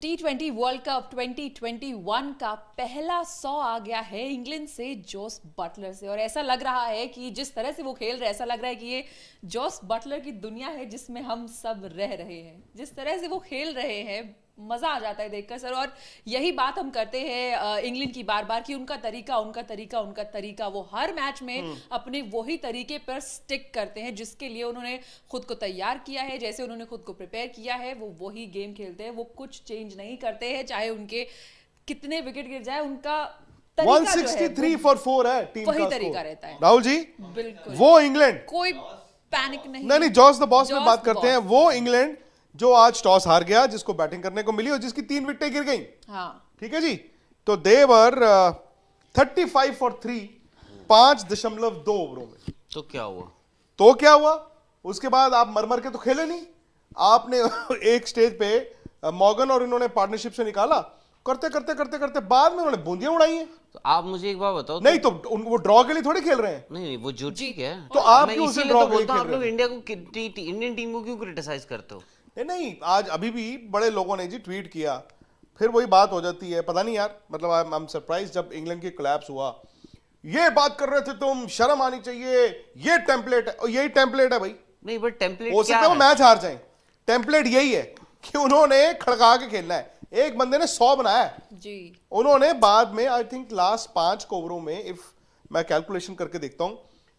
T20 world cup 2021 का पहला 100 आ गया है इंग्लैंड से जोस बटलर से। और ऐसा लग रहा है कि जिस तरह से वो खेल रहे हैं, ऐसा लग रहा है कि ये जोस बटलर की दुनिया है जिसमें हम सब रह रहे हैं। जिस तरह से वो खेल रहे हैं मजा आ जाता है देखकर सर। और यही बात हम करते हैं इंग्लैंड की बार बार कि उनका तरीका वो हर मैच में अपने वही तरीके पर स्टिक करते हैं जिसके लिए उन्होंने खुद को तैयार किया है, जैसे उन्होंने खुद को प्रिपेयर किया है वो वही गेम खेलते हैं। वो कुछ चेंज नहीं करते हैं, चाहे उनके कितने विकेट गिर जाए, उनका 163 फॉर 4 है टीम वही का तरीका स्कोर। रहता है। राहुल जी, बिल्कुल वो इंग्लैंड कोई पैनिक नहीं। नहीं जॉस द बॉस में जॉस बात द करते हैं। बॉस। वो इंग्लैंड जो आज टॉस हार गया, जिसको बैटिंग करने को मिली और जिसकी 3 विकेटें गिर गई। हाँ ठीक है जी, तो देवर 35 फॉर 3 5.2 ओवरों में। तो क्या हुआ उसके बाद आप मर के तो खेले नहीं। आपने एक स्टेज पे मॉर्गन और इन्होंने पार्टनरशिप से निकाला, करते बाद में उन्होंने बूंदियां उड़ाई हैं। तो आप मुझे एक बात बताओ, नहीं तो वो ड्रॉ के लिए थोड़ी खेल रहे हैं। नहीं वो जो ठीक है, तो आप मैं क्यों उसे इसीलिए draw तो के लिए बोलता हूँ, खेल आप लोग रहे इंडिया को इंडियन टीम को क्यों क्रिटिसाइज करते हो? नहीं आज अभी भी बड़े लोगों ने जी ट्वीट किया, फिर वही बात हो जाती है। पता नहीं यार, मतलब आई एम सरप्राइज जब इंग्लैंड की कोलैप्स हुआ, ये बात कर रहे थे तुम, शर्म आनी चाहिए, ये टेम्पलेट है। और यही टेम्पलेट है भाई। नहीं बट टेम्पलेट हो क्या सकता है वो है? मैच हार जाए। टेम्पलेट यही है कि उन्होंने खड़का के खेलना है। एक बंदे ने 100 बनाया जी। उन्होंने बाद में आई थिंक लास्ट 5 ओवरों में, इफ मैं कैलकुलेशन करके देखता हूं,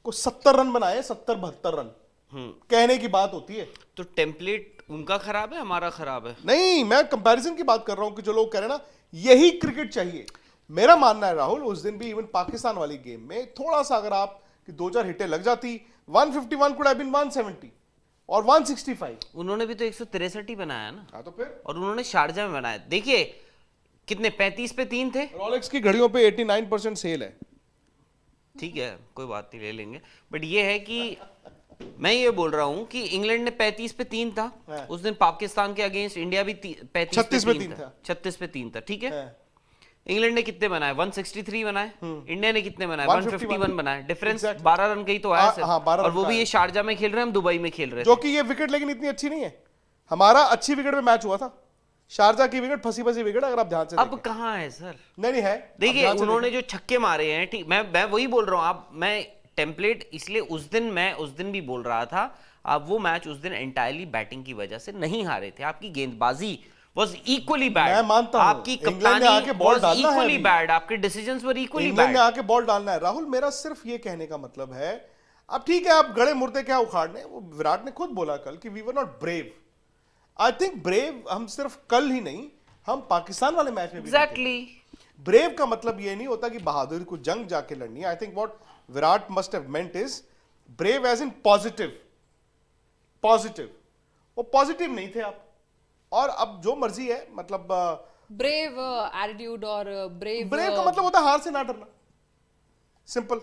को 70 रन बनाए, 70-72 रन। कहने की बात होती है। तो टेम्पलेट उनका खराब है, हमारा खराब है? नहीं, मैं कंपैरिजन की बात कर रहा हूं कि जो लोग कह रहे हैं ना यही क्रिकेट चाहिए। मेरा मानना है राहुल, उस दिन भी इवन पाकिस्तान वाली गेम में थोड़ा सा अगर आप कि 2-4 हिटें लग जाती, 151 कुड हैव बीन 170 और 165। उन्होंने भी तो 163 ही बनाया ना। हाँ तो फिर और उन्होंने शारजा में बनाया। देखिए कितने 35 पे 3 थे। रोलेक्स की घड़ियों पे 89% सेल है। ठीक है कोई बात नहीं, ले लेंगे। बट ये है कि मैं ये बोल रहा हूं कि इंग्लैंड ने 35 पे 3 था हाँ। उस दिन पाकिस्तान के अगेंस्ट। इंडिया भी 35 36 पे पे 3 3 था। 36 पे 3 था। ठीक है, हाँ। इंग्लैंड ने कितने बनाए? 163 बनाए। इंडिया ने कितने बनाए? 151 151 बनाए। Difference Exactly. 12 रन का ही तो आया हाँ, 12 और रन वो का भी आया। ये शारजा में खेल रहे हैं, हम दुबई में खेल रहे जो थे। कि ये विकेट लेकिन इतनी अच्छी नहीं है। हमारा अच्छी विकेट पे मैच हुआ था, शारजा की विकेट फंसी विकेट, अगर आप ध्यान से अब देखें। कहाँ है सर? नहीं है। देखिए आप ध्यान से उन्होंने जो छक्के मारे हैं, ठीक, मैं वही बोल रहा हूँ। आप मैं टेम्पलेट इसलिए मैं उस दिन भी बोल रहा था, आप वो मैच उस दिन एंटायरली बैटिंग की वजह से नहीं हारे थे। आपकी गेंदबाजी was equally bad। मैं मानता हूं, आपकी इंग्लैंड ने आके कप्तानी बॉल was डालना है equally अभी। bad। आपके डिसीजंस were equally इंग्लैंड ने bad। आके बॉल डालना है। राहुल, मेरा सिर्फ ये कहने का मतलब है, अब ठीक है आप गड़े मुर्दे क्या उखाड़ने, वो विराट ने खुद बोला कल कि we were not brave. I think brave हम सिर्फ कल ही नहीं, हम पाकिस्तान वाले मैच में भी एग्जैक्टली। ब्रेव का मतलब ये नहीं होता कि बहादुरी को जंग जाके लड़नी है। I think what Virat must have meant is brave as in positive. वो पॉजिटिव नहीं थे आप। और अब जो मर्जी है, मतलब ब्रेव एटीट्यूड और ब्रेव का मतलब होता है हार से ना डरना, सिंपल।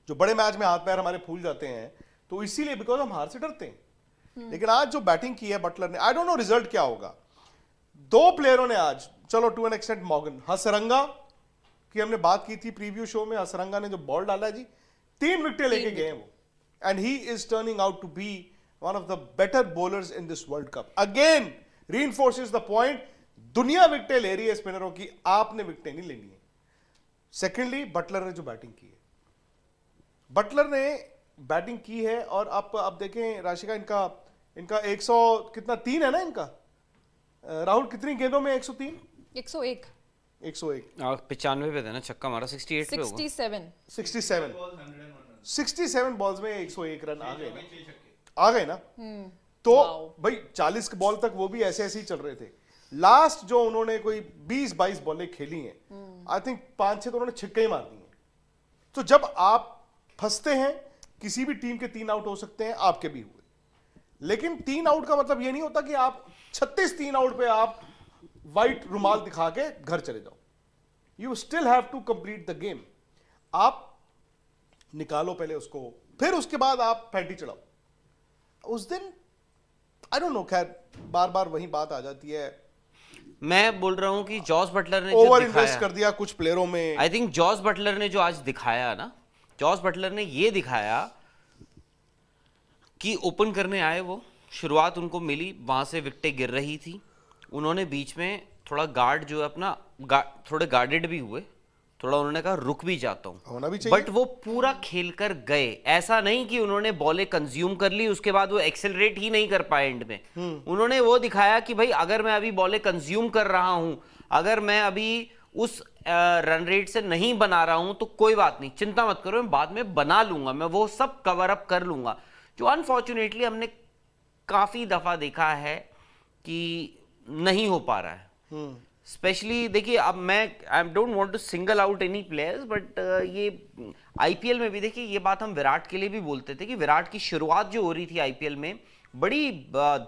जो बड़े मैच में हाथ पैर हमारे फूल जाते हैं तो इसीलिए बिकॉज हम हार से डरते हैं। लेकिन आज जो बैटिंग की है बटलर ने, आई डोंट नो रिजल्ट क्या होगा। 2 प्लेयरों ने आज, चलो to an extent Morgan, Hasaranga की हमने बात की थी प्रीव्यू शो में, हसरंगा ने जो बॉल डाला है जी, 3 विकेटें लेके गए वो। And he is turning out to be one of the better bowlers in this World Cup. Again, reinforces the point, दुनिया विकेटें ले रही है स्पिनरों की, आपने विकेटें नहीं लेनी है। सेकेंडली, बटलर ने जो बैटिंग की है, बटलर ने बैटिंग की है। और आप देखें राशिका, इनका 100 कितना 3 है ना इनका। राहुल कितनी गेंदों में 103? 101 95 पे थे ना, छक्का मारा 68 पे होगा। 67 बॉल्स में 101 रन आ गए ना। तो भाई 40 बॉल तक वो भी ऐसे ही चल रहे थे। लास्ट जो उन्होंने कोई 20-22 बॉलें खेली हैं, आई थिंक 5-6 तो उन्होंने छिक्के ही मार दी हैं। तो जब आप फंसते हैं, किसी भी टीम के 3 आउट हो सकते हैं, आपके भी हुए। लेकिन 3 आउट का मतलब ये नहीं होता कि आप 36 3 आउट पे आप व्हाइट रुमाल दिखा के घर चले जाओ। You still have to complete the game. आप निकालो पहले उसको, फिर उसके बाद आप पैंटी चढ़ाओ। उस दिन आई डोंट नो, खैर बार बार वही बात आ जाती है। मैं बोल रहा हूं कि जॉस बटलर ने ओवर जो इन्वेस्ट कर दिया कुछ प्लेयरों में। आई थिंक जॉस बटलर ने जो आज दिखाया ना, जॉस बटलर ने ये दिखाया कि ओपन करने आए वो, शुरुआत उनको मिली, वहां से विकेटें गिर रही थी, उन्होंने बीच में थोड़ा गार्ड जो है अपना थोड़े गार्डेड भी हुए, थोड़ा उन्होंने कहा रुक भी जाता हूं, होना भी चाहिए। बट वो पूरा खेल कर गए। ऐसा नहीं कि उन्होंने बॉलें कंज्यूम कर ली उसके बाद वो एक्सेलरेट ही नहीं कर पाए एंड में। उन्होंने वो दिखाया कि भाई अगर मैं अभी बॉलें कंज्यूम कर रहा हूं, अगर मैं अभी उस रन रेट से नहीं बना रहा हूं तो कोई बात नहीं, चिंता मत करो, मैं बाद में बना लूंगा, मैं वो सब कवर अप कर लूंगा। जो अनफॉर्चुनेटली हमने काफी दफा देखा है कि नहीं हो पा रहा है। स्पेशली देखिए, अब मैं I don't want to single out any players, but ये आईपीएल में भी देखिए, ये बात हम विराट के लिए भी बोलते थे कि विराट की शुरुआत जो हो रही थी आईपीएल में बड़ी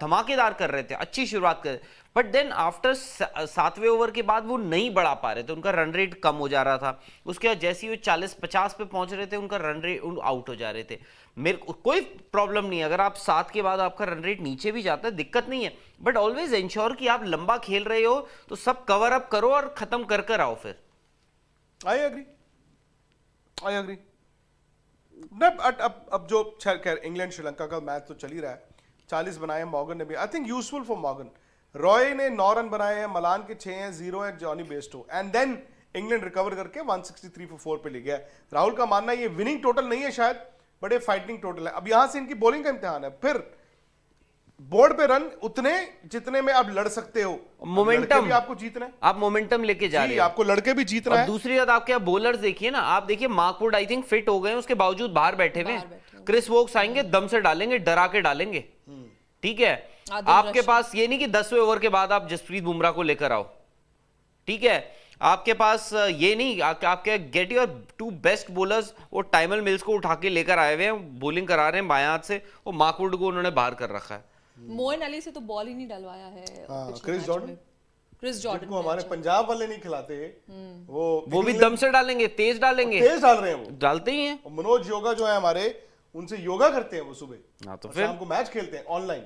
धमाकेदार कर रहे थे, अच्छी शुरुआत कर, बट देन आफ्टर 7वें ओवर के बाद वो नहीं बढ़ा पा रहे थे, उनका रन रेट कम हो जा रहा था। उसके बाद जैसे ही वो 40-50 पे पहुंच रहे थे उनका रन रेट आउट हो जा रहे थे। मेरे को कोई प्रॉब्लम नहीं, अगर आप 7 के बाद आपका रन रेट नीचे भी जाता है दिक्कत नहीं है, बट ऑलवेज इंश्योर कि आप लंबा खेल रहे हो तो सब कवर अप करो और खत्म कर कर आओ फिर। आई एग्री अब जो खैर इंग्लैंड श्रीलंका का मैच तो चल ही रहा है, 40 बनाए मॉर्गन ने भी, I think useful for Morgan. Roy ने 9 रन बनाए हैं, मलान के 6 हैं, 0 है Jonny Bairstow, and then England recover करके 163 for 4 पे ले गया। राहुल का मानना है ये विनिंग टोटल नहीं है शायद, बट ये फाइटिंग टोटल है। अब यहां से इनकी बॉलिंग का इम्तिहान है, फिर बोर्ड पे रन उतने जितने में आप लड़ सकते हो, मोमेंटम भी आपको जीतना है, आप मोमेंटम लेके जा रहे हो, आपको लड़के भी जीतना है। दूसरी बात आपके बॉलर्स देखिए ना, आप देखिए मार्कवुड आई थिंक फिट हो गए, उसके बावजूद बाहर बैठे हुए। क्रिस वोक्स आएंगे, दम से डालेंगे, डरा के डालेंगे, ठीक है। आपके पास ये नहीं कि 10वें ओवर के बाद आप जसप्रीत बुमराह को लेकर आओ, ठीक है। आपके पास ये नहीं, आपके गेट योर 2 बेस्ट बॉलर्स, वो टाइमल मिल्स को उठा के लेकर आए हुए हैं, बॉलिंग करा रहे हैं बाएं हाथ से, वो मार्कवुड को उन्होंने बाहर कर रखा है। मोइन अली से तो बॉल ही नहीं डलवाया है। क्रिस जॉर्डन को हमारे पंजाब वाले नहीं खिलाते, वो भी दम से डालेंगे, तेज डालेंगे, तेज डाल रहे हैं, वो डालते ही हैं। मनोज योगा जो है हमारे, उनसे योगा करते हैं वो सुबह, हाँ, तो फिर शाम को मैच खेलते हैं ऑनलाइन।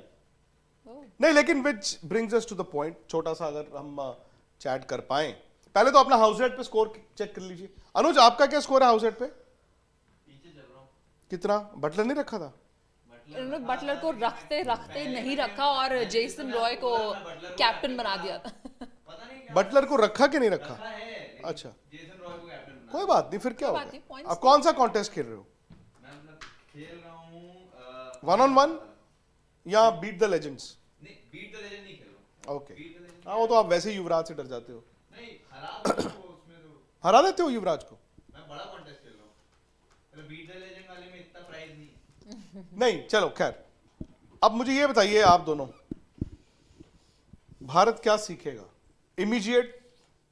नहीं, लेकिन which brings us to the point, छोटा सा अगर हम चैट कर पाए, पहले तो अपना हाउस रेट पे स्कोर चेक कर लीजिए। अनुज आपका क्या स्कोर है हाउस रेट पे? पीछे चल रहा हूं। कितना? बटलर नहीं रखा था? उन्होंने बटलर को रखते नहीं रखा और जेसन रॉय को कैप्टन बना दिया था। बटलर को रखा कि नहीं रखा? अच्छा, जेसन रॉय को कैप्टन बना। कोई बात नहीं, फिर क्या बात नहीं, होगा। points आप कौन सा कॉन्टेस्ट खेल रहे हो? मैं मतलब खेल रहा हूं 1-on-1 या बीट द लेजेंड्स? नहीं, बीट द लेजेंड नहीं खेल रहा हूं। ओके, हाँ वो तो आप वैसे ही युवराज से डर जाते हो। नहीं, हरा दो उसमें तो हरा देते हो युवराज को? मैं बड़ा कॉन्टेस्ट खेल रहा हूं, मतलब बीट द लेजेंड वाले में इतना प्राइज नहीं। नहीं, चलो खैर, अब मुझे ये बताइए आप दोनों, भारत क्या सीखेगा इमीडिएट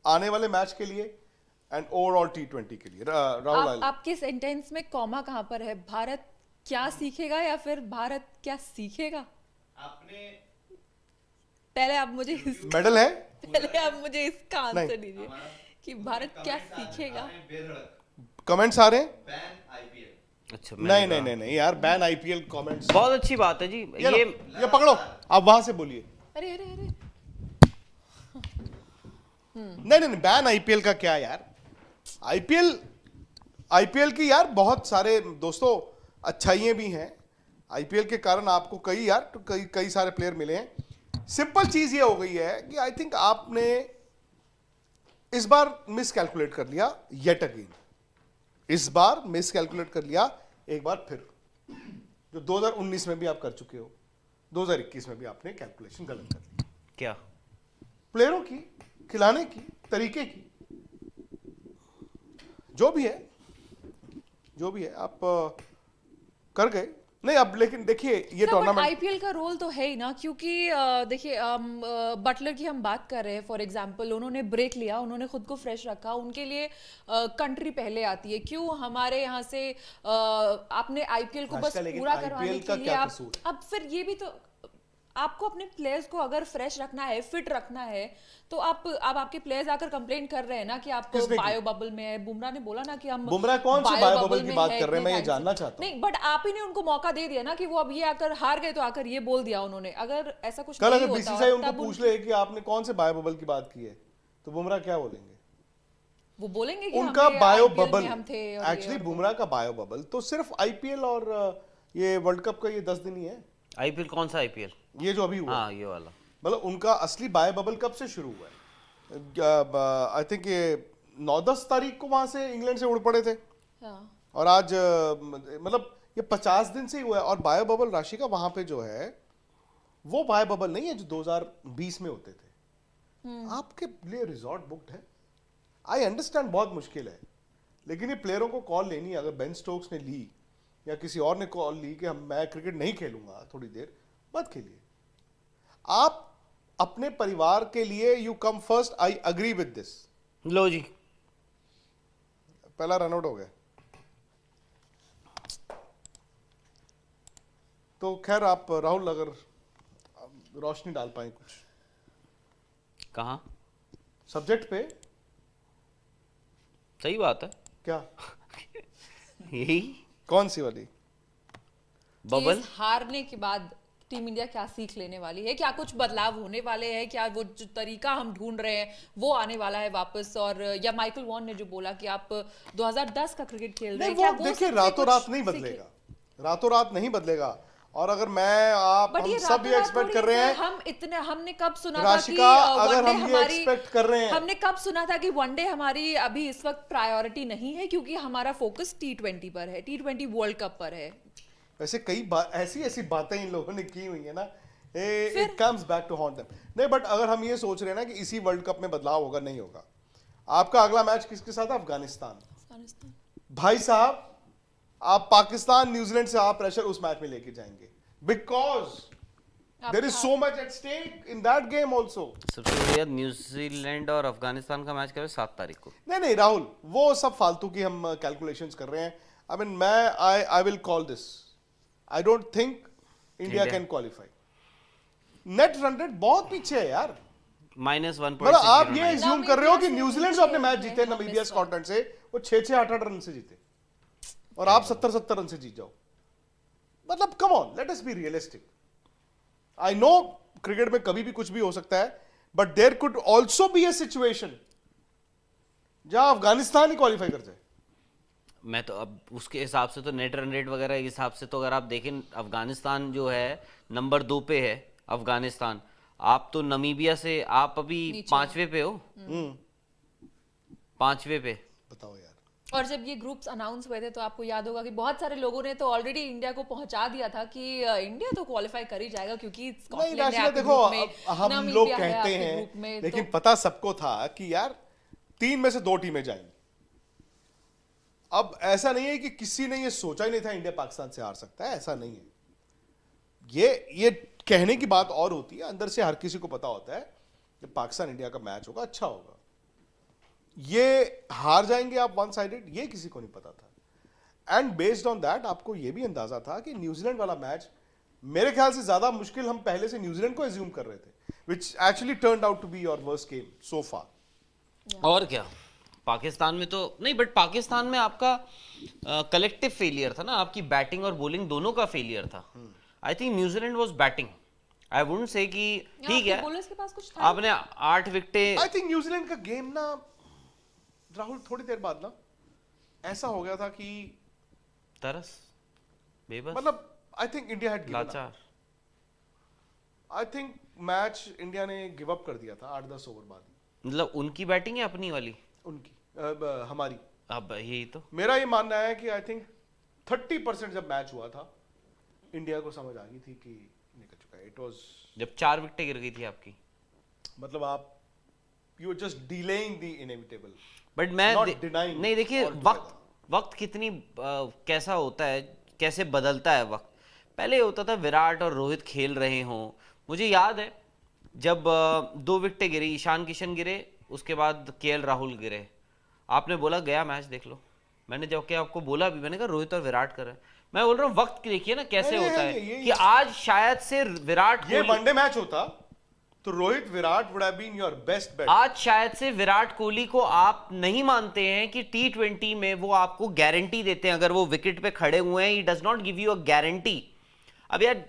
आने वाले मैच के लिए एंड ओवरऑल T20 के लिए? राहुल, आपके सेंटेंस में कॉमा कहां पर है? भारत क्या सीखेगा या फिर भारत क्या सीखेगा? आपने पहले आप मुझे मेडल है? पहले आप मुझे इसका आंसर दीजिए कि भारत क्या सीखेगा। कमेंट्स आ रहे हैं? Ban IPL. अच्छा, नहीं यार, बैन आईपीएल कमेंट्स बहुत अच्छी बात है जी। ये पकड़ो, आप वहां से बोलिए। अरे नहीं, बैन आईपीएल का क्या यार, आईपीएल की यार बहुत सारे दोस्तों अच्छाइयां भी हैं। आईपीएल के कारण आपको कई सारे प्लेयर मिले हैं। सिंपल चीज ये हो गई है कि आई थिंक आपने इस बार मिस कैलकुलेट कर लिया, येट अगेन इस बार मिस कैलकुलेट कर लिया एक बार फिर, जो 2019 में भी आप कर चुके हो, 2021 में भी आपने कैलकुलेशन गलत कर ली। क्या? प्लेयरों की, खिलाने की, तरीके की, जो भी है आप कर गए। नहीं, अब लेकिन देखिए ये टूर्नामेंट, आईपीएल का रोल तो है ही ना, क्योंकि देखिए बटलर की हम बात कर रहे हैं फॉर एग्जांपल, उन्होंने ब्रेक लिया, उन्होंने खुद को फ्रेश रखा, उनके लिए कंट्री पहले आती है। क्यों हमारे यहाँ से आपने आईपीएल को बस पूरा करवाने के लिए आप, अब फिर ये भी तो आपको अपने प्लेयर्स को अगर फ्रेश रखना है, फिट रखना है, तो आप अब आपके प्लेयर्स आकर कंप्लेंट कर रहे हैं ना कि आप बायो बबल में है। बुमराह ने बोला ना कि हम, बुमराह कौन सी बायो बबल की बात कर रहे हैं, मैं ये जानना चाहता हूं। नहीं, बट आप ही ने उनको मौका दे दिया ना कि वो अब ये आकर हार गए तो आकर ये बोल दिया उन्होंने। अगर ऐसा कुछ कल अगर बीसीसीआई उनको पूछ ले कि आपने कौन से बायो बबल की बात की है, तो बुमराह क्या बोलेंगे? वो बोलेंगे कि उनका बायो बबल, हम थे। एक्चुअली बुमराह का बायो बबल तो सिर्फ आईपीएल और ये वर्ल्ड कप का ये 10 दिन ही है। आईपीएल कौन सा आईपीएल? ये जो अभी हुआ, हाँ, ये वाला मतलब उनका असली बाय बबल कब से शुरू हुआ है? आई थिंक ये 9-10 तारीख को वहां से इंग्लैंड से उड़ पड़े थे हाँ। और आज मतलब ये 50 दिन से ही हुआ है। और बायो बबल राशि का वहां पे जो है वो बायो बबल नहीं है जो 2020 में होते थे। आपके लिए रिजॉर्ट बुक्ड है, आई अंडरस्टैंड, बहुत मुश्किल है, लेकिन ये प्लेयरों को कॉल लेनी है। अगर बेन स्टोक्स ने ली या किसी और ने कॉल ली कि मैं क्रिकेट नहीं खेलूंगा थोड़ी देर, मत खेलिए। आप अपने परिवार के लिए you come first, I agree with this. लो जी, पहला रनआउट हो गया। तो खैर आप राहुल अगर रोशनी डाल पाए कुछ कहाँ सब्जेक्ट पे। सही बात है। क्या यही कौन सी वाली? बबल इस हारने के बाद टीम इंडिया क्या सीख लेने वाली है? क्या कुछ बदलाव होने वाले हैं? क्या वो जो तरीका हम ढूंढ रहे हैं वो आने वाला है वापस? और या माइकल वॉन ने जो बोला कि आप 2010 का क्रिकेट खेल रहे हैं, क्या वो देखिए सबसे रातों कुछ रात नहीं सीखे? बदलेगा, रातों रात नहीं बदलेगा। और अगर मैं आप बट हम ये सब ये एक्सपेक्ट कर रहे हैं, हमने कब सुना था कि राशिका, अगर वनडे हम ये हमारी, एक्सपेक्ट कर रहे हैं, हमने कब सुना था कि वनडे हमारी अभी इस वक्त प्रायोरिटी नहीं है क्योंकि हमारा फोकस T20 पर है, T20 वर्ल्ड कप पर है। वैसे कई ऐसी ऐसी बातें इन लोगों ने की हुई है ना, it comes back to haunt them. नहीं, बट अगर हम ये सोच रहे हैं ना कि इसी वर्ल्ड कप में बदलाव होगा, नहीं होगा। आपका अगला मैच किसके साथ है? अफगानिस्तान। भाई साहब, आप पाकिस्तान न्यूजीलैंड से आप प्रेशर उस मैच में लेके जाएंगे, because there is so much at stake in that game also. सबसे बढ़िया न्यूजीलैंड और अफगानिस्तान का मैच करें 7 तारीख को। नहीं राहुल, वो सब फालतू की हम कैलकुलेशंस कर रहे हैं। I mean I will call this, I don't think India can qualify. Net run rate बहुत पीछे है यार, -1.09। मतलब आप ये एज्यूम कर रहे हो कि नामीबिया से न्यूजीलैंड जो अपने मैच जीते जीते, हैं, नामीबिया हम स्कॉटलैंड से, वो 6-6 8-8 रन से जीते और आप 70-70 रन से जीत जाओ। मतलब come on, let us be realistic. I know cricket में कभी भी कुछ भी हो सकता है, but there could also be a situation जहां अफगानिस्तान ही क्वालिफाई कर जाए। मैं तो अब उसके हिसाब से तो नेट रन रेट वगैरह के हिसाब से तो अगर आप देखें, अफगानिस्तान जो है नंबर 2 पे है। अफगानिस्तान, आप तो नमीबिया से आप अभी 5वें पे हो, 5वें पे। बताओ यार। और जब ये ग्रुप्स अनाउंस हुए थे तो आपको याद होगा कि बहुत सारे लोगों ने तो ऑलरेडी इंडिया को पहुंचा दिया था कि इंडिया तो क्वालिफाई कर ही जाएगा क्योंकि नहीं स्कॉटलैंड है राशिका, आपके देखो ग्रुप में, हम लोग नामीबिया है कहते आपके हैं, ग्रुप में, लेकिन तो पता सबको था कि यार 3 में से 2 टीमें जाएंगी। अब ऐसा नहीं है कि किसी ने ये सोचा ही नहीं था इंडिया पाकिस्तान से हार सकता है, ऐसा नहीं है। ये कहने की बात और होती है, अंदर से हर किसी को पता होता है कि पाकिस्तान इंडिया का मैच होगा, अच्छा होगा। ये हार जाएंगे आप वन साइडेड, ये किसी को नहीं पता था। एंड बेस्ड ऑन दैट आपको ये भी अंदाजा था कि न्यूजीलैंड वाला मैच मेरे ख्याल से ज्यादा मुश्किल हम पहले से न्यूजीलैंड को एज्यूम कर रहे थे, which actually turned out to be your worst game so far. और क्या, पाकिस्तान में तो नहीं, बट पाकिस्तान में आपका कलेक्टिव फेलियर था ना, आपकी बैटिंग और बॉलिंग दोनों का फेलियर था। I think New Zealand was batting, I wouldn't say कि ठीक है बॉलर्स के पास कुछ था। आपने 8 विकेटें। आई थिंक न्यूजीलैंड का गेम ना राहुल थोड़ी देर बाद ना ऐसा हो गया था कि तरस, बेबस, मतलब I think India had given up. लाचार। आई थिंक मैच इंडिया ने गिव अप कर दिया था 8-10 ओवर बाद ही। मतलब उनकी बैटिंग है अपनी वाली, उनकी हमारी। अब यही तो मेरा ये मानना है कि आई थिंक 30% जब मैच हुआ था इंडिया को समझ आ गई थी कि निकल चुका है। इट वाज जब 4 विकेटें गिर गई थी आपकी, मतलब आप you just delaying the inevitable. But मैं Not denying नहीं, देखिए altogether. वक्त कितनी कैसा होता है, कैसे बदलता है वक्त। पहले होता था विराट और रोहित खेल रहे हों, मुझे याद है जब 2 विकेटें गिरी, ईशान किशन गिरे, उसके बाद KL राहुल गिरे, आपने बोला गया मैच देख लो। मैंने जब कि आपको बोला भी, मैंने कहा रोहित और विराट कर रहे हैं। मैं बोल रहा हूँ वक्त देखिए ना कैसे नहीं, होता ये- है ये- कि आज शायद से विराट ये कोहली, वनडे मैच होता तो Rohit Virat would have been your best bet. आज शायद से विराट कोहली को आप नहीं मानते हैं कि T20 में वो आपको गारंटी देते हैं, अगर वो विकेट पे खड़े हुए हैं, he does not give you a guarantee. अब यार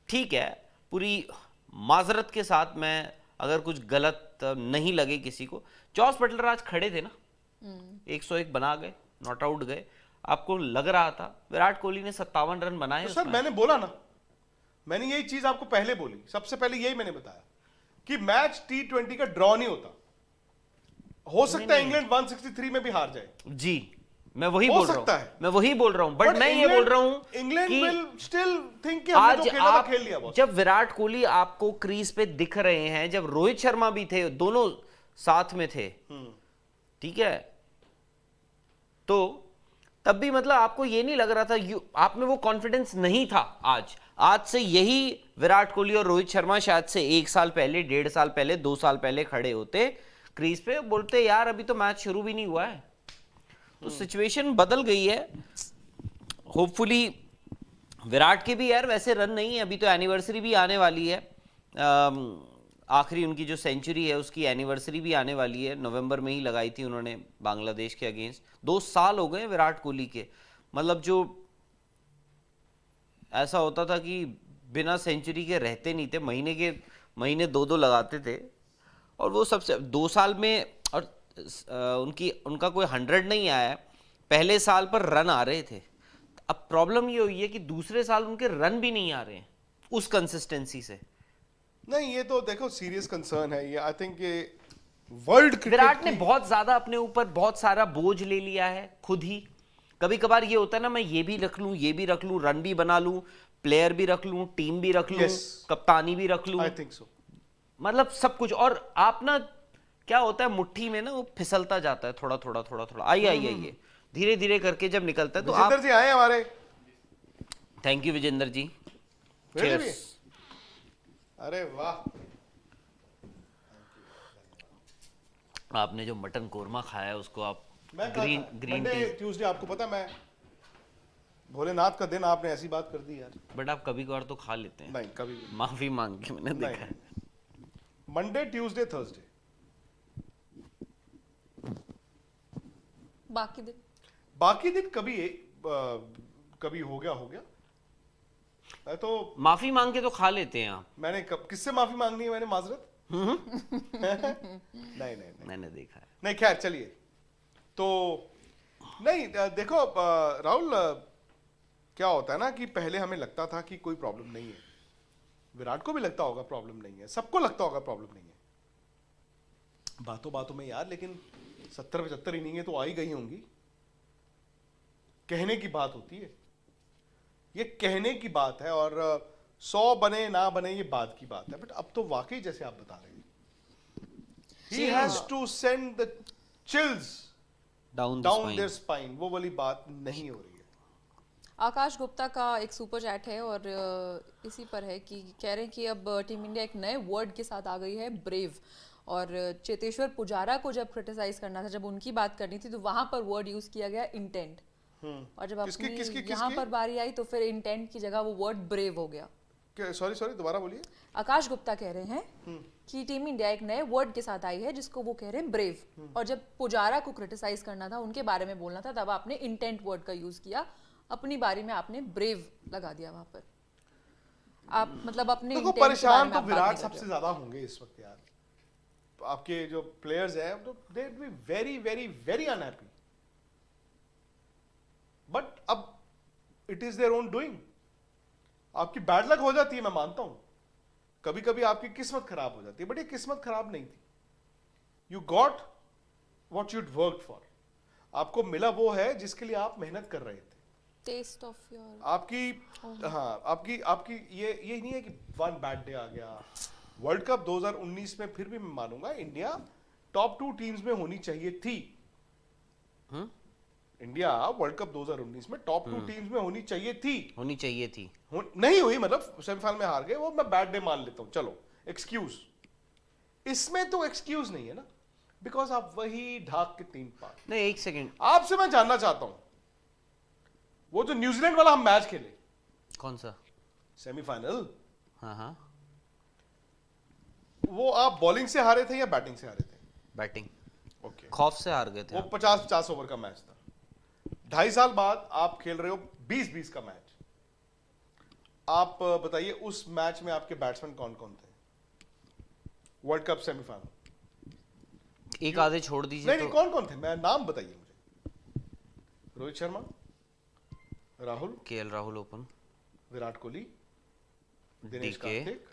ठीक है, पूरी माजरत के साथ, मैं अगर कुछ गलत नहीं लगे किसी को, जॉस बटलर आज खड़े थे ना, 101 बना गए, नॉट आउट गए। आपको लग रहा था विराट कोहली ने 57 रन बनाए तो उस सर मैच। मैंने बोला ना, मैंने यही चीज आपको पहले बोली, सबसे पहले यही मैंने बताया कि मैच T20 का ड्रॉ नहीं होता। हो सकता है इंग्लैंड 163 में भी हार जाए जी, मैं वही हो बोल रहा सकता हूं, है। मैं वही बोल रहा हूं, बट मैं ये इंग्लैंड- बोल रहा हूं इंग्लैंड कि विल स्टिल थिंक कि हमने आज जो खेला था आप खेल लिया बॉस। जब विराट कोहली आपको क्रीज पे दिख रहे हैं, जब रोहित शर्मा भी थे, दोनों साथ में थे, ठीक है, तो तब भी मतलब आपको ये नहीं लग रहा था, आप में वो कॉन्फिडेंस नहीं था। आज से यही विराट कोहली और रोहित शर्मा शायद से 1 साल पहले, 1.5 साल पहले, 2 साल पहले खड़े होते क्रीज पे, बोलते यार अभी तो मैच शुरू भी नहीं हुआ है। तो सिचुएशन बदल गई है। होपफुली विराट के भी यार वैसे रन नहीं है, अभी तो एनिवर्सरी भी आने वाली है, आखिरी उनकी जो सेंचुरी है उसकी एनिवर्सरी भी आने वाली है, नवंबर में ही लगाई थी उन्होंने बांग्लादेश के अगेंस्ट। 2 साल हो गए विराट कोहली के, मतलब जो ऐसा होता था कि बिना सेंचुरी के रहते नहीं थे, महीने 2-2 लगाते थे, और वो सबसे 2 साल में, और उनका कोई 100 नहीं आया है, पहले साल पर रन आ रहे थे। अब प्रॉब्लम ये हुई है कि दूसरे साल उनके रन भी नहीं आ रहे हैं उस कंसिस्टेंसी से। नहीं, ये तो देखो सीरियस कंसर्न है ये। आई थिंक ये वर्ल्ड क्रिकेट विराट ने बहुत ज्यादा अपने ऊपर बहुत सारा बोझ ले लिया है खुद ही। कभी कभार ये होता है ना, मैं ये भी रख लूं, ये भी रख लूं, रन भी बना लूं, प्लेयर भी रख लूं, टीम भी रख लूं, Yes. कप्तानी भी रख लूं, आई थिंक सो। मतलब सब कुछ। और आप ना, क्या होता है मुट्ठी में ना, वो फिसलता जाता है थोड़ा थोड़ा थोड़ा थोड़ा, आइए धीरे धीरे करके जब निकलता है तो विजेंद्र आप। जी आए हमारे। Thank you Vijender ji. Really? Cheers. अरे वाह, आपने जो मटन कोरमा खाया है उसको आप मैं ग्रीन मंडे टी, ट्यूसडे आपको पता, मैं भोलेनाथ का दिन आपने ऐसी बात कर दी यार। बट आप कभी कभार तो खा लेते हैं। नहीं कभी भी। माफी मांग के मैंने देखा है। मंडे ट्यूसडे थर्सडे, बाकी दिन कभी हो गया। मैं तो माफी मांग के तो खा लेते हैं आप। मैंने किससे माफी मांगनी है, मैंने माजरत नहीं मैंने देखा है। नहीं, खैर चलिए। तो नहीं देखो राहुल, क्या होता है ना कि पहले हमें लगता था कि कोई प्रॉब्लम नहीं है, विराट को भी लगता होगा प्रॉब्लम नहीं है, सबको लगता होगा प्रॉब्लम नहीं है बातों बातों में यार, लेकिन 70-75 इनिंगें तो आ ही गई होंगी। कहने की बात होती है, ये कहने की बात है, और 100 बने ना बने ये बात की बात है। बट अब तो वाकई जैसे आप बता रहे हैं, he has to send the chills down down their spine, वो वाली बात नहीं हो रही है। आकाश गुप्ता का एक सुपर चैट है और इसी पर है कि कह रहे हैं कि अब टीम इंडिया एक नए वर्ड के साथ आ गई है, ब्रेव। और चेतेश्वर पुजारा को जब क्रिटिसाइज करना था, जब उनकी बात करनी थी, तो वहां पर वर्ड यूज किया गया इंटेंट, और जब अपनी यहाँ पर बारी आई तो फिर इंटेंट की जगह वो वर्ड ब्रेव हो गया। सॉरी दोबारा बोलिए। आकाश गुप्ता कह रहे हैं कि टीम इंडिया एक नए वर्ड के साथ आई है जिसको वो कह रहे हैं ब्रेव, और जब पुजारा को क्रिटिसाइज करना था, उनके बारे में बोलना था, तब आपने इंटेंट वर्ड का यूज किया, अपनी बारी में आपने ब्रेव लगा दिया वहां पर। आप मतलब अपने देखो परेशान तो विराट सबसे ज्यादा होंगे इस वक्त यार। आपके जो प्लेयर्स हैं तो they will be very very very unhappy, but अब it is their own doing. आपकी बैड लक हो जाती है, मैं मानता हूं, कभी कभी आपकी किस्मत खराब हो जाती है, बट ये किस्मत खराब नहीं थी। You got what you'd work for, आपको मिला वो है जिसके लिए आप मेहनत कर रहे थे। टेस्ट ऑफ योर आपकी हाँ, आपकी ये नहीं है कि वन बैड डे आ गया। वर्ल्ड कप 2019 में फिर भी मैं मानूंगा इंडिया टॉप 2 टीम्स में होनी चाहिए थी। इंडिया वर्ल्ड कप 2019 में टॉप 2 टीम्स में होनी चाहिए थी। नहीं हुई, मतलब सेमीफाइनल में हार गए, वो मैं बैड डे मान लेता हूं, चलो एक्सक्यूज। इसमें तो एक्सक्यूज नहीं है ना, बिकॉज आप वही ढाक के 3 पार। नहीं, एक सेकंड, आपसे मैं जानना चाहता हूं, वो जो न्यूजीलैंड वाला हम मैच खेले, कौन सा सेमीफाइनल, हाँ वो आप बॉलिंग से हारे थे या बैटिंग से हारे थे? बैटिंग, ओके, खौफ से हार गए थे। वो 50-50 ओवर का मैच था। 2.5 साल बाद आप खेल रहे हो 20-20 का मैच। आप बताइए उस मैच में आपके बैट्समैन कौन कौन थे? वर्ल्ड कप सेमीफाइनल, एक आधे छोड़ दीजिए। नहीं, कौन कौन थे, मैं नाम बताइए मुझे। Rohit Sharma, Rahul, KL Rahul open, Virat Kohli, Dinesh DK, Karthik,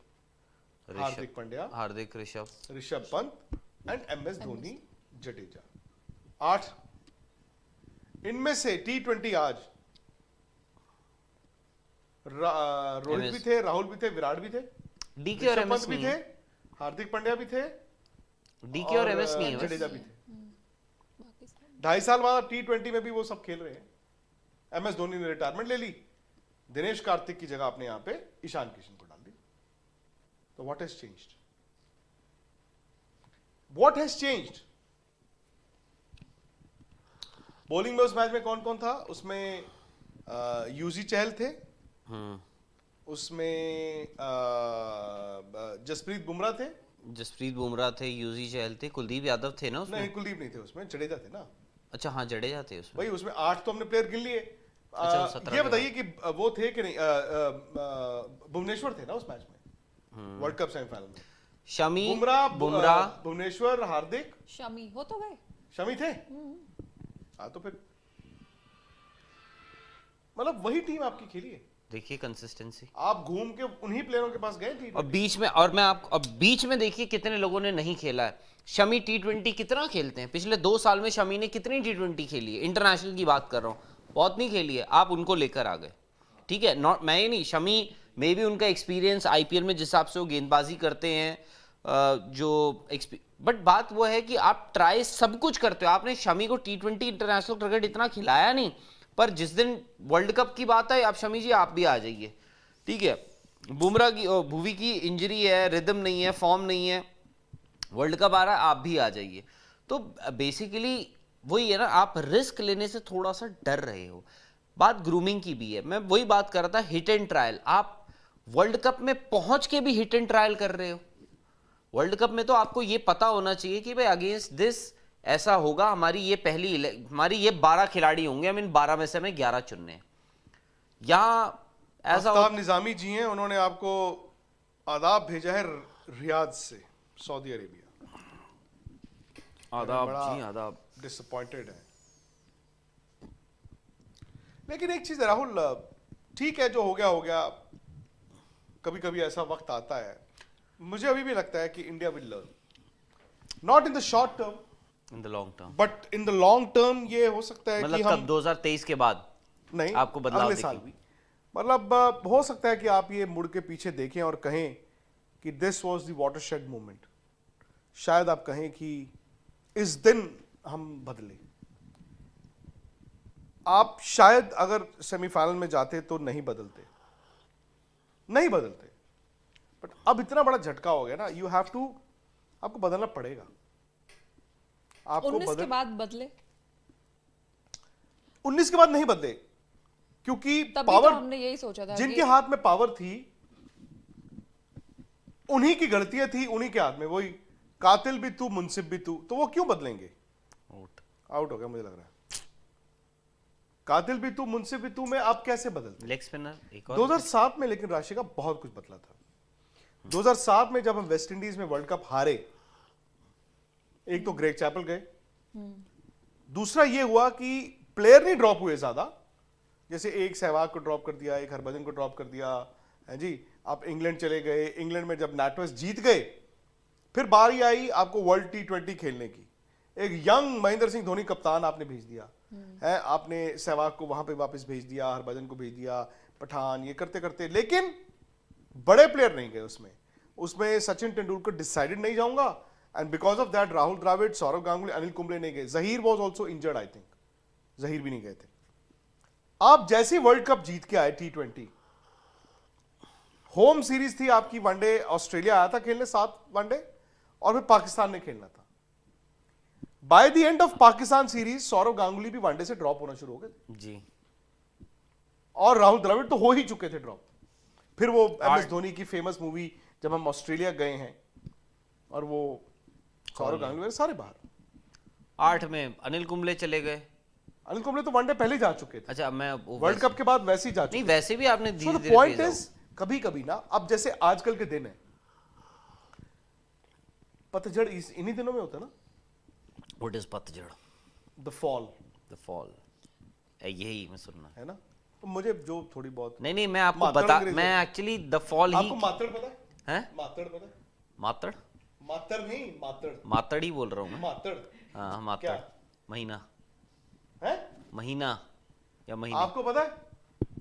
Hardik Pandya, Hardik, Rishabh Pant and MS Dhoni, Jadeja. 8। इनमें से T20 आज रोहित भी थे, राहुल भी थे, विराट भी थे, डीके और ऋषभ एमएस पंत भी नहीं थे, है। हार्दिक पांड्या भी थे, डीके और एमएस नहीं है बस। जडेजा भी थे। 2.5 साल बाद T20 में भी वो सब खेल रहे हैं। MS धोनी ने रिटायरमेंट ले ली, दिनेश कार्तिक की जगह आपने यहां पे ईशान किशन को डाल दी। तो what has changed? What has changed? Bowling में उस मैच में कौन कौन था? उसमें यूजी चहल थे, उसमें जसप्रीत बुमराह थे, जसप्रीत बुमराह थे, यूजी चहल थे, कुलदीप यादव थे ना उसमें? नहीं कुलदीप नहीं थे उसमें, जडेजा थे ना। अच्छा हाँ, जडेजा थे उसमें। भाई उसमें 8 तो हमने प्लेयर गिन लिए। अच्छा, 17 ये बताइए कि वो थे कि नहीं? भुवनेश्वर थे ना उस मैच में, वर्ल्ड कप सेमीफाइनल में। शमी, बुमराह, भुवनेश्वर, हार्दिक, शमी हो तो गए। शमी थे। हाँ तो फिर मतलब वही टीम आपकी खेली है। देखिए कंसिस्टेंसी। आप घूम के उन्हीं प्लेयरों के पास गए थे। और बीच में, और मैं आपको अब बीच में देखिए कितने लोगों ने नहीं खेला है। शमी T20 कितना खेलते हैं? पिछले 2 साल में शमी ने कितनी T20 खेली है? इंटरनेशनल की बात कर रहा हूँ, बहुत नहीं खेली है। आप उनको लेकर आ गए, ठीक है। नॉट मैं ये नहीं, शमी मे भी उनका एक्सपीरियंस IPL में जिस हिसाब से वो गेंदबाजी करते हैं, बट बात वो है कि आप ट्राई सब कुछ करते हो। आपने शमी को T20 इंटरनेशनल क्रिकेट इतना खिलाया नहीं, पर जिस दिन वर्ल्ड कप की बात है, आप शमी जी आप भी आ जाइए, ठीक है। बुमराह की, भुवी की इंजरी है, रिदम नहीं है, फॉर्म नहीं है, वर्ल्ड कप आ रहा है, आप भी आ जाइए। तो बेसिकली वही है ना, आप रिस्क लेने से थोड़ा सा डर रहे हो। बात ग्रूमिंग की भी है, मैं वही बात कर रहा था, हिट एंड ट्रायल। आप वर्ल्ड कप में पहुंच के भी हिट एंड ट्रायल कर रहे हो। वर्ल्ड कप में तो आपको ये पता होना चाहिए कि भाई अगेंस्ट दिस ऐसा होगा, हमारी ये 12 खिलाड़ी होंगे, हम इन 12 में से हमें 11 चुनने हैं। यहाँ ऐसा आफ्ताब निजामी जी हैं, उन्होंने आपको आदाब भेजा है रियाद से, सऊदी अरेबिया। आदाब जी, आदाब। डिसअपॉइंटेड है। लेकिन एक चीज है राहुल, ठीक है जो हो गया हो गया, कभी कभी ऐसा वक्त आता है। मुझे अभी भी लगता है कि India will learn, not in the short term, in the long term, but in the long term ये हो सकता है मतलब कि कब 2023 के बाद नहीं, आपको बदलाव अगले साल भी, मतलब हो सकता है कि आप ये मुड़ के पीछे देखें और कहें कि this was the watershed moment. शायद आप कहें कि इस दिन हम बदले। आप शायद अगर सेमीफाइनल में जाते तो नहीं बदलते, बट अब इतना बड़ा झटका हो गया ना, यू हैव टू, आपको बदलना पड़ेगा। आपको 19 के बाद बदले, 19 के बाद नहीं बदले, क्योंकि तभी पावर, तो हमने यही सोचा था जिनके कि हाथ में पावर थी उन्हीं की गलतियां थी, उन्हीं के हाथ में। वही कातिल भी तू, मुनसिफ भी तू, तो वो क्यों बदलेंगे? आउट हो गया मुझे लग रहा है। कातिल भी तू, मुनसिफ भी तू में आप कैसे बदलते? लेग स्पिनर एक और 2007 में लेकिन राशि का बहुत कुछ बदला था। 2007 में जब हम वेस्ट इंडीज में वर्ल्ड कप हारे, एक तो ग्रेग चैपल गए, दूसरा ये हुआ कि प्लेयर नहीं ड्रॉप हुए ज्यादा, जैसे एक सहवाग को ड्रॉप कर दिया, एक हरभजन को ड्रॉप कर दिया है जी। आप इंग्लैंड चले गए, इंग्लैंड में जब नैटवेस्ट जीत गए, फिर बारी आई आपको वर्ल्ड T20 खेलने की। एक यंग महेंद्र सिंह धोनी कप्तान आपने भेज दिया है, आपने सहवाग को वहां पे वापस भेज दिया, हरभजन को भेज दिया, पठान, ये करते करते, लेकिन बड़े प्लेयर नहीं गए उसमें सचिन तेंदुलकर डिसाइडेड नहीं जाऊंगा, and because of that Rahul Dravid, Sourav Ganguly, Anil Kumble नहीं गए। Zaheer was also injured, I think Zaheer भी नहीं गए थे। आप जैसे वर्ल्ड कप जीत के आए T20, होम सीरीज थी आपकी, वनडे ऑस्ट्रेलिया आया था खेलने 7 वनडे, और फिर पाकिस्तान ने खेलना था। By the end of Pakistan series Sourav Ganguly भी वनडे से ड्रॉप होना शुरू हो गए जी, और राहुल द्रविड़ तो हो ही चुके थे ड्रॉप। फिर वो MS धोनी की फेमस मूवी, जब हम ऑस्ट्रेलिया गए हैं और वो सौरव गांगुली सारे बाहर। 8 में अनिल कुंबले चले गए। अनिल कुंबले तो वनडे पहले जा चुके थे, अच्छा, मैं वर्ल्ड कप के बाद वैसे ही जा चुके। नहीं, वैसे भी आपने सो द पॉइंट इज, कभी कभी ना, अब जैसे आजकल के दिन है, पतझड़ इन्हीं दिनों में होता है ना, व्हाट इज पतझड़? द फॉल, यही मैं सुनना है ना। तो मुझे जो थोड़ी बहुत, नहीं मैं आपको मातड़ बता, अंग्रेजी मैं एक्चुअली द फॉल ही, आपको मातड़ पता है? हैं? मातड़ पता है? मातड़ मातर नहीं, मातड़। मातड़ ही बोल रहा हूँ मैं। मातड़ हाँ मातड़। क्या महीना है? महीना या महीने। आपको पता है?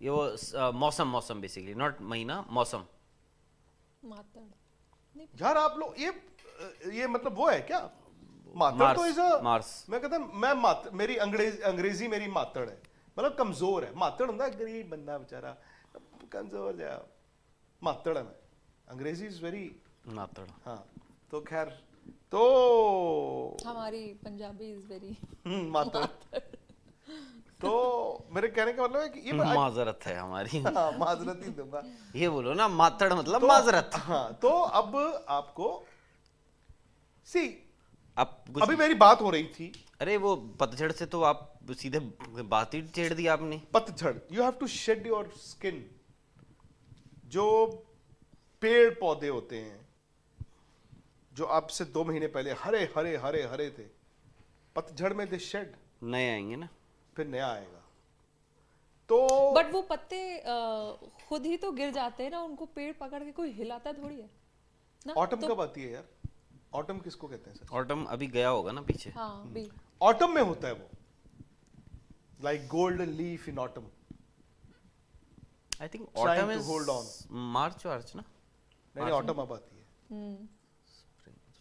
ये वो मौसम मौसम बेसिकली, नॉट महीना, मौसम। मातड़ यार आप लोग ये मतलब वो है क्या? मातड़ मार्स, तो इज मार्स। मैं कहता मेरी अंग्रेजी मेरी मातड़ है, मतलब कमजोर है। मातड़ होता है गरीब बंदा बेचारा, कमजोर है, मातड़ है। मैं अंग्रेजी इज वेरी मातड़। हाँ, तो खैर तो हमारी पंजाबी इज वेरी मातड़। तो मेरे कहने का मतलब है कि ये माजरत है हमारी। हाँ, माजरत ही दूंगा। ये बोलो ना, मातड़ मतलब तो माजरत। हाँ, तो अब आपको सी अब अभी मेरी बात हो रही थी अरे वो पतझड़ से तो आप सीधे बात ही छेड़ दी आपने। पतझड़, you have to shed your skin. जो पेड़ पौधे होते हैं जो अब से 2 महीने पहले हरे हरे हरे हरे थे, पतझड़ में दे शेड, नए आएंगे ना। फिर नया आएगा। तो बट वो पत्ते खुद ही तो गिर जाते हैं ना, उनको पेड़ पकड़ के कोई हिलाता थोड़ी है ना। ऑटम तो कब आती है यार? ऑटम किसको कहते हैं सर? ऑटम अभी गया होगा ना पीछे। हाँ भी ऑटम में होता है वो, like golden leaf in autumn. I think Trying autumn to is hold on. मार्च वार्च ना। नहीं, ऑटम अब आती है।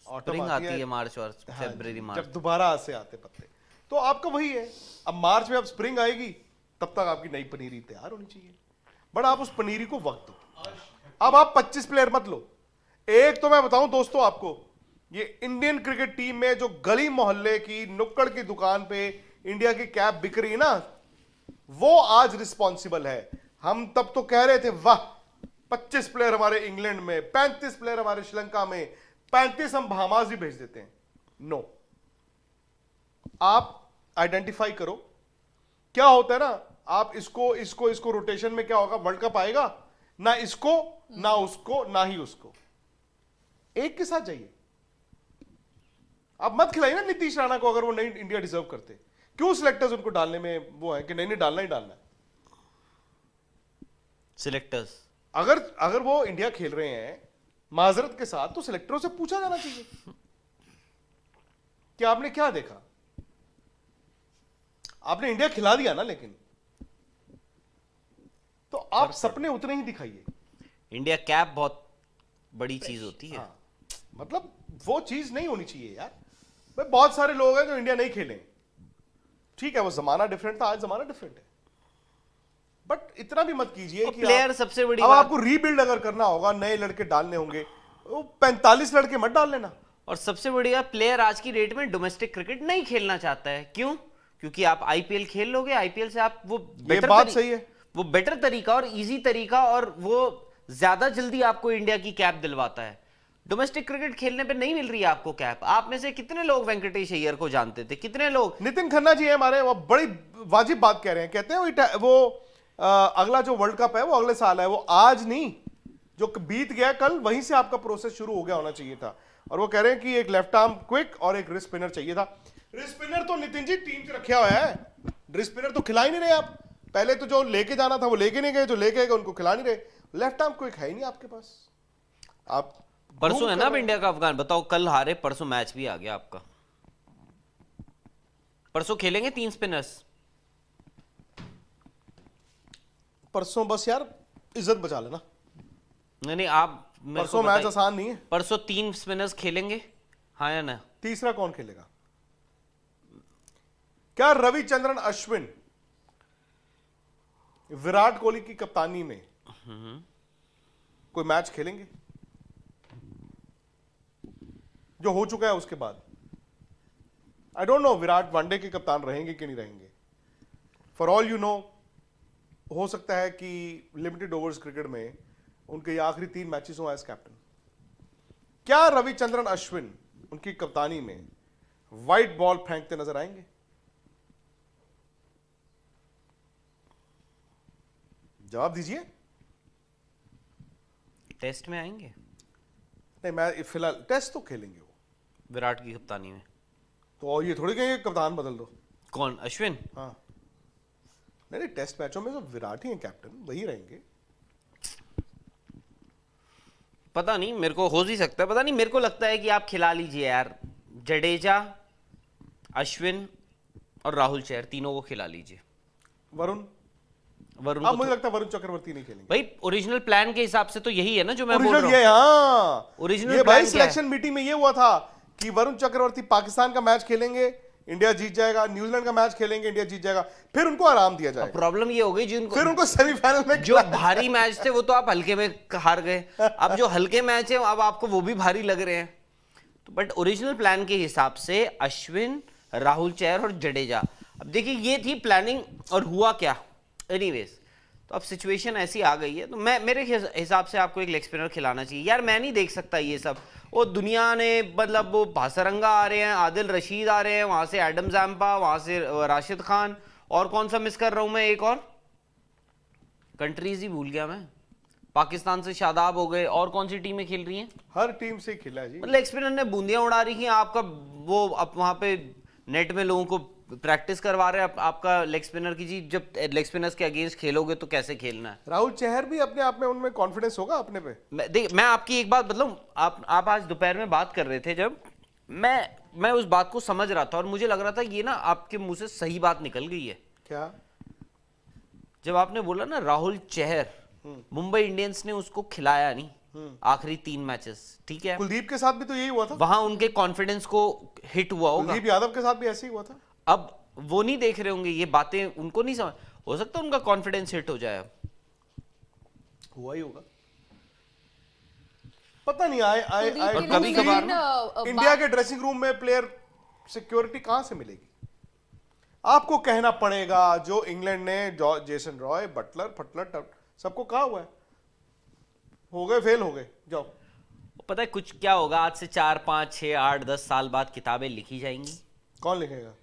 स्प्रिंग आती है मार्च और हाँ फरवरी जी, मार्च। जब दोबारा से आते पत्ते। तो आपका वही है, अब मार्च में अब स्प्रिंग आएगी, तब तक आपकी नई पनीरी तैयार होनी चाहिए। बट आप उस पनीरी को वक्त दो। अब आप 25 प्लेयर मत लो। एक तो मैं बताऊं दोस्तों आपको, ये इंडियन क्रिकेट टीम में जो गली मोहल्ले की नुक्कड़ की दुकान पे इंडिया की कैप बिक रही है ना, वो आज रिस्पॉन्सिबल है। हम तब तो कह रहे थे वाह 25 प्लेयर हमारे इंग्लैंड में, 35 प्लेयर हमारे श्रीलंका में, 35 हम बहामास भी भेज देते हैं। नो, आप आइडेंटिफाई करो क्या होता है ना। आप इसको इसको इसको रोटेशन में क्या होगा, वर्ल्ड कप आएगा ना, इसको ना उसको ना ही उसको, एक के साथ जाइए। आप मत खिलाइए ना नीतीश राणा को, अगर वो नहीं इंडिया डिजर्व करते। क्यों सिलेक्टर्स उनको डालने में वो है कि नहीं नहीं डालना ही डालना है। सिलेक्टर्स अगर अगर वो इंडिया खेल रहे हैं माजरत के साथ, तो सिलेक्टरों से पूछा जाना चाहिए कि आपने क्या देखा। आपने इंडिया खिला दिया ना, लेकिन तो आप सपने उतने ही दिखाइए। इंडिया कैप बहुत बड़ी चीज होती है। हाँ, मतलब वो चीज नहीं होनी चाहिए यार। भाई बहुत सारे लोग हैं जो इंडिया नहीं खेले, ठीक है, वो जमाना डिफरेंट था, आज जमाना डिफरेंट है। बट इतना भी मत कीजिए कि प्लेयर सबसे बड़ी अब बात, आपको रीबिल्ड अगर करना होगा, नए लड़के डालने होंगे, वो 45 लड़के मत डाल लेना। और सबसे बड़ी बात, प्लेयर आज की डेट में डोमेस्टिक क्रिकेट नहीं खेलना चाहता है। क्यों? क्योंकि आप आईपीएल खेल लोगे, आईपीएल से आप वो ये बात सही है। वो बेटर तरीका और इजी तरीका, और वो ज्यादा जल्दी आपको इंडिया की कैप दिलवाता है। डोमेस्टिक क्रिकेट खेलने पे नहीं मिल रही है आपको कैप। आप में से कितने लोग वेंकटेश अय्यर को जानते थे? कितने लोग? नितिन खन्ना जी है हमारे, वो बड़ी वाजिब बात कह रहे हैं। कहते हैं वो अगला जो वर्ल्ड कप है वो अगले साल है, वो आज नहीं, जो बीत गया कल, वहीं से आपका प्रोसेस शुरू हो गया होना चाहिए था। और वो कह रहे हैं कि एक लेफ्ट आर्म क्विक और एक रिस्ट स्पिनर चाहिए था। रिस्ट स्पिनर तो नितिन जी टीम से रखा हुआ है, रिस्ट स्पिनर तो खिला ही नहीं रहे आप। पहले तो जो लेके जाना था वो लेके नहीं गए, जो लेके गए उनको खिला नहीं रहे। लेफ्ट आर्म क्विक है ही नहीं आपके पास। आप परसों है ना अब इंडिया का अफगान, बताओ कल हारे, परसों मैच भी आ गया आपका। परसों खेलेंगे 3 स्पिनर्स। परसों बस यार इज्जत बचा लेना। नहीं नहीं, आप मेरे परसों को मैच बताइए, आसान नहीं है। परसों 3 स्पिनर्स खेलेंगे, हाँ या ना? तीसरा कौन खेलेगा? क्या रविचंद्रन अश्विन विराट कोहली की कप्तानी में कोई मैच खेलेंगे? जो हो चुका है उसके बाद I don't know Virat one day के कप्तान रहेंगे कि नहीं रहेंगे। फॉर ऑल यू नो, हो सकता है कि लिमिटेड ओवर्स क्रिकेट में उनके आखिरी 3 मैचेस हो एज कैप्टन। क्या रविचंद्रन अश्विन उनकी कप्तानी में वाइट बॉल फेंकते नजर आएंगे? जवाब दीजिए। टेस्ट में आएंगे नहीं, मैं फिलहाल टेस्ट तो खेलेंगे वो विराट की कप्तानी में। तो ये थोड़ी कहेंगे कप्तान बदल दो। कौन? अश्विन? हाँ, नहीं नहीं, टेस्ट मैचों में तो विराट ही है कैप्टन, वही रहेंगे। पता नहीं, मेरे को हो ही सकता है, पता नहीं, मेरे को लगता है कि आप खिला लीजिए यार, जडेजा, अश्विन और राहुल चहर तीनों को खिला लीजिए। वरुण वरुण अब को मुझे लगता है वरुण चक्रवर्ती नहीं खेलेंगे भाई ओरिजिनल प्लान के हिसाब से तो यही है ना जो मैं बोल ओरिजिनल। रहा ये हूँ। हाँ Original ये plan भाई क्या सिलेक्शन मीटिंग में ये हुआ था कि वरुण चक्रवर्ती पाकिस्तान का मैच खेलेंगे, इंडिया जीत जाएगा, न्यूजीलैंड का मैच खेलेंगे, इंडिया जीत जाएगा, फिर उनको आराम दिया जाएगा, प्रॉब्लम ये हो गई जिनको फिर उनको सेमीफाइनल में जो भारी मैच थे वो तो आप हल्के में हार गए, अब जो हल्के मैच है अब आपको वो भी भारी लग रहे हैं। तो बट ओरिजिनल प्लान के हिसाब से अश्विन, राहुल चहर और जडेजा, अब देखिए ये थी प्लानिंग और हुआ क्या। एनीवेज, तो अब सिचुएशन ऐसी आ गई है, तो मैं मेरे हिसाब से आपको एक लेग स्पिनर खिलाना चाहिए यार। मैं नहीं देख सकता ये सब, वो दुनिया ने मतलब वो भासरंगा आ रहे हैं, आदिल रशीद आ रहे हैं, वहां से एडम जैम्पा, वहां से राशिद खान, और कौन सा मिस कर रहा हूं मैं, एक और कंट्रीज ही भूल गया मैं, पाकिस्तान से शादाब हो गए, और कौन सी टीमें खेल रही हैं, हर टीम से खेला है जी। मतलब लेग स्पिनर ने बूंदियां उड़ा रही हैं आपका, वो अब वहां पे नेट में लोगों को प्रैक्टिस करवा रहे हैं आपका लेग स्पिनर की जी। जब लेग स्पिनर्स के अगेंस्ट खेलोगे तो कैसे खेलना है। राहुल चहर भी अपने आप में, उनमें कॉन्फिडेंस होगा अपने पे। मैं आपकी एक बात मतलब, आप आज दोपहर में बात कर रहे थे, जब मैं उस बात को समझ रहा था और मुझे लग रहा था ये ना आपके मुंह से सही बात निकल गई है। क्या? जब आपने बोला ना राहुल चहर, मुंबई इंडियंस ने उसको खिलाया नहीं आखिरी 3 मैचेस, ठीक है, कुलदीप के साथ भी तो यही हुआ था, वहां उनके कॉन्फिडेंस को हिट हुआ होगा। कुलदीप यादव के साथ भी ऐसे ही हुआ था। अब वो नहीं देख रहे होंगे ये बातें, उनको नहीं समझ, हो सकता है उनका कॉन्फिडेंस हिट हो जाए। अब हुआ ही होगा, पता नहीं। आए आए कुलदीप आए के और कभी लिए कभार लेकिन, इंडिया के ड्रेसिंग रूम में प्लेयर सिक्योरिटी कहां से मिलेगी? आपको कहना पड़ेगा जो इंग्लैंड ने जेसन रॉय, बटलर फटलर सबको कहा हुआ है, हो गए, फेल हो गए, जाओ। पता है कुछ क्या होगा, आज से 4, 5, 6, 8, 10 साल बाद किताबें लिखी जाएंगी। कौन लिखेगा?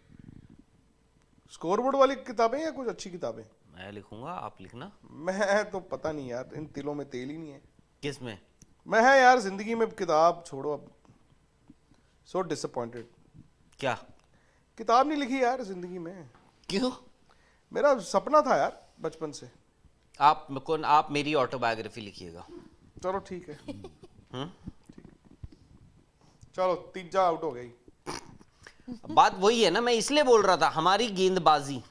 स्कोरबोर्ड वाली किताबें या कुछ अच्छी किताबें? मैं लिखूंगा, आप लिखना। मैं तो पता नहीं यार, इन तिलों में तेल ही नहीं है। किस में? मैं है यार जिंदगी में, किताब छोड़ो अब, सो डिसअपॉइंटेड। क्या किताब नहीं लिखी यार जिंदगी में। क्यों? मेरा सपना था यार बचपन से। आप मेरी ऑटोबायोग्राफी लिखिएगा। चलो ठीक है, हम्म? चलो तीजा आउट हो गई। बात वही है ना, मैं इसलिए बोल रहा था हमारी गेंदबाजी,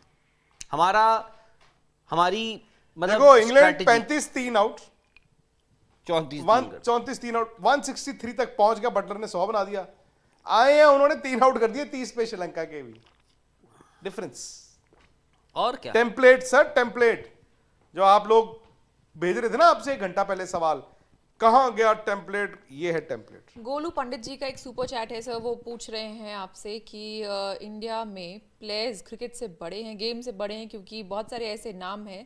हमारी मतलब देखो इंग्लैंड strategy, 35-3 आउट, 34-3 आउट, 163 तक पहुंच गया, बटलर ने 100 बना दिया। आए हैं उन्होंने 3 आउट कर दिए 30 पे श्रीलंका के भी। डिफरेंस, और क्या। टेम्पलेट सर, टेम्पलेट जो आप लोग भेज रहे थे ना आपसे 1 घंटा पहले सवाल, कहां गया टेम्पलेट? ये है टेम्पलेट। गोलू पंडित जी का एक सुपर चैट है सर, वो पूछ रहे हैं आपसे कि इंडिया में प्लेयर्स क्रिकेट से बड़े हैं, गेम से बड़े हैं, क्योंकि बहुत सारे ऐसे नाम हैं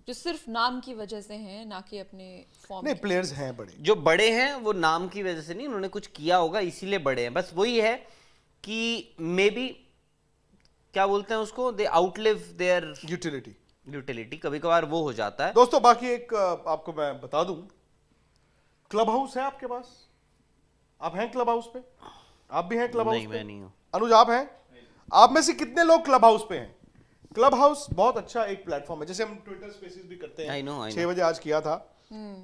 जो सिर्फ नाम की वजह से हैं, ना कि अपने फॉर्म। नहीं, प्लेयर्स हैं बड़े। जो बड़े हैं वो नाम की वजह से नहीं, उन्होंने कुछ किया होगा इसीलिए बड़े हैं। बस वही है कि मे बी क्या बोलते हैं उसको, दे आउटलिव देयर यूटिलिटी, कभी कभार वो हो जाता है। दोस्तों बाकी एक आपको मैं बता दूं, क्लब हाउस है आपके पास? आप हैं क्लब हाउस पे? आप भी हैं क्लब हाउस नहीं, पे? मैं नहीं हूं। अनुज आप हैं? आप में से कितने लोग क्लब हाउस पे हैं? क्लब हाउस बहुत अच्छा एक प्लेटफॉर्म है, जैसे हम ट्विटर स्पेसेस भी करते हैं। I know. 6 बजे आज किया था,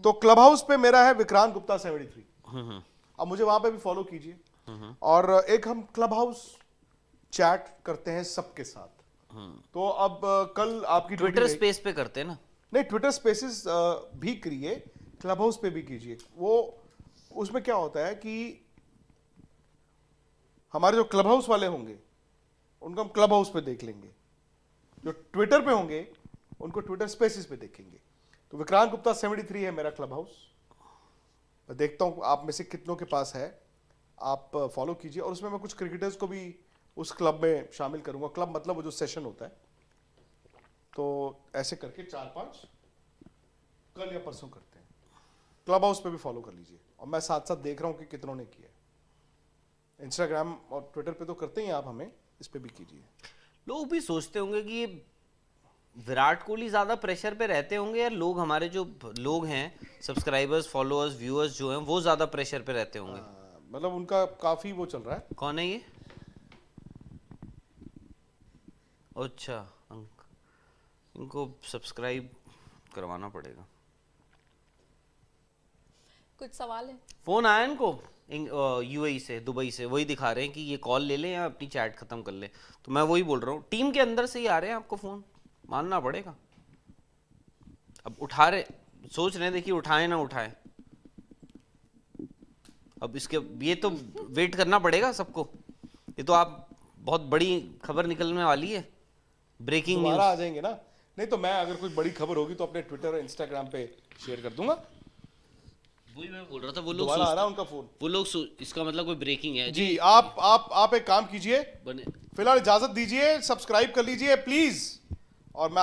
तो क्लब हाउस पे मेरा है विक्रांत गुप्ता 73। अब मुझे वहां पे भी फॉलो कीजिए। और एक हम क्लब हाउस चैट करते हैं सबके साथ। तो अब कल आपकी ट्विटर स्पेस पे करते हैं ना? नहीं, ट्विटर स्पेसेस भी करिए, क्लब हाउस पे भी कीजिए। वो उसमें क्या होता है कि हमारे जो क्लब हाउस वाले होंगे उनको हम क्लब हाउस पे देख लेंगे, जो ट्विटर पे होंगे उनको ट्विटर स्पेसेस पे देखेंगे। तो विक्रांत गुप्ता 73 है मेरा क्लब हाउस। मैं देखता हूं आप में से कितनों के पास है, आप फॉलो कीजिए। और उसमें मैं कुछ क्रिकेटर्स को भी उस क्लब में शामिल करूंगा। क्लब मतलब वो जो सेशन होता है, तो ऐसे करके 4-5 कल या परसों करते हैं। क्लब हाउस पे भी फॉलो कर लीजिए। और मैं साथ साथ देख रहा हूं कि कितनों ने किया है। इंस्टाग्राम और ट्विटर पे तो करते ही आप, हमें इस पे भी कीजिए। लोग भी सोचते होंगे कि ये विराट कोहली ज्यादा प्रेशर पे रहते होंगे, या लोग हमारे जो लोग हैं सब्सक्राइबर्स, फॉलोअर्स, व्यूअर्स जो हैं वो ज्यादा प्रेशर पे रहते होंगे। मतलब उनका काफी वो चल रहा है। कौन है ये? अच्छा, इनको सब्सक्राइब करवाना पड़ेगा। कुछ सवाल है? फोन आया इनको यूएई से, दुबई से, वही दिखा रहे हैं कि ये कॉल ले लें या अपनी चैट खत्म कर लें। तो मैं वही बोल रहा हूँ, टीम के अंदर से ही आ रहे हैं आपको फोन, मानना पड़ेगा। अब उठा रहे, सोच रहे हैं, देखिए उठाएं ना उठाएं, अब इसके ये तो वेट करना पड़ेगा सबको। ये तो आप बहुत बड़ी खबर निकलने वाली है, ब्रेकिंग न्यूज। दोबारा आ जाएंगे ना, नहीं तो मैं अगर कोई बड़ी खबर होगी तो अपने ट्विटर और इंस्टाग्राम पे शेयर कर दूंगा। वही मैं बोल रहा था, वो लोग दोबारा आ रहा है उनका फोन। वो लोग इसका मतलब कोई ब्रेकिंग है जी, आप एक काम कीजिए, बने। फिलहाल इजाजत दीजिए, सब्सक्राइब कर लीजिए प्लीज, और मैं